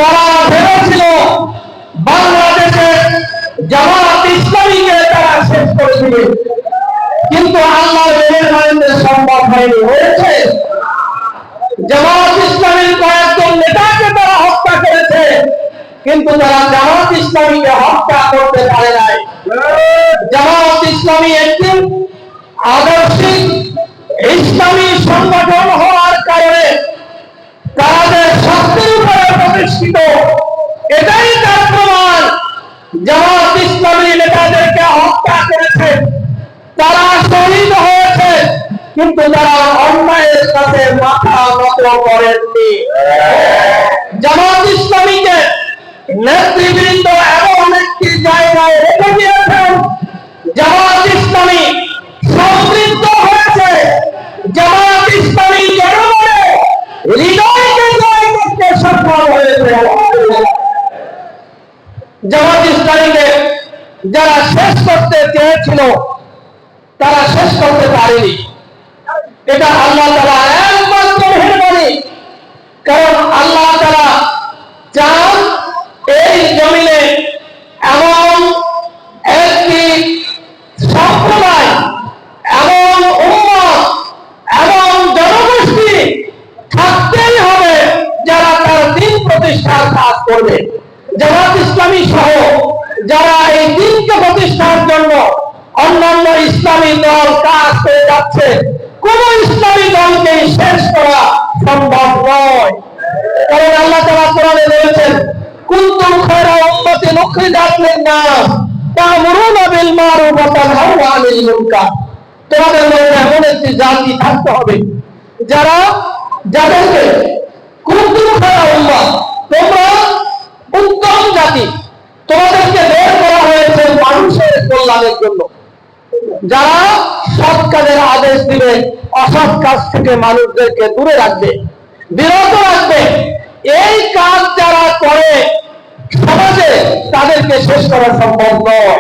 তারা ভেবেছিল বাংলাদেশের জামাত ইসলামীকে তারা শেষ করে দিবে, কিন্তু আল্লাহর মেহেরবানিতে সম্ভব হয়নি। হয়েছে জামাত ইসলামীর কয়েকজন নেতাকে তারা হত্যা করেছে, কিন্তু তারা জামাত ইসলামীকে হত্যা করতে পারে নাই। জামাত ইসলামী একটি আদর্শিক ইসলামী সংগঠন হওয়ার কারণে তাদের শক্তির উপরে প্রতিষ্ঠিত, এটাই তার প্রমাণ। জামাত ইসলামী নেতাদেরকে হত্যা করেছে, তারা শহীদ হয়েছে, কিন্তু তারা অন্যায়ের কাছে মাথা নত করেননি। জামাত ইসলামীকে নেতৃবৃন্দ এমন একটি জায়গায় রেখে দিয়েছেন, জামাত ইসলামী সমৃদ্ধ হয়েছে, জামাত ইসলামী জনগণের হৃদয়কে জয় করতে সক্ষম হয়েছে। জামাত ইসলামীকে যারা শেষ করতে চেয়েছিল তারা শেষ করতে পারেনি। এটা আল্লাহ তাআলা একমাত্র মেহেরবানি। কারণ আল্লাহ তাআলা চান এই জমিনে এমন একটি সম্প্রদায়, এমন উম্মত, এমন জনগোষ্ঠী থাকতেই হবে যারা তার দ্বীন প্রতিষ্ঠার কাজ করবে। জামাত ইসলামী সহ যারা এই দ্বীনকে প্রতিষ্ঠার জন্য অন্যান্য ইসলামী দল কাজ করে যাচ্ছে, কোন ইসলামী দলকে শেষ করা সম্ভব নয়। কারণ আল্লাহ তাআলা কোরআনে বলেছেন, কুনতুম খায়রা উম্মাতিন উখরিজাত লিন-নাস তা'মুরুনা বিল মা'রুফ ওয়া তানহাউনা আনিল মুনকার। তোমাদের মধ্যে এমন একটি জাতি থাকতে হবে যাদেরকে কুনতুম খায়রা উম্মাহ, তোমরা উত্তম জাতি, তোমাদেরকে বের করা হয়েছে মানুষের কল্যাণের জন্য, যারা সৎ কাজের আদেশ দিবে, অসৎ কাজ থেকে মানুষদেরকে দূরে রাখবে, বিরত রাখবে। এই কাজ যারা করে সমাজে, তাদেরকে শেষ করা সম্ভব নয়।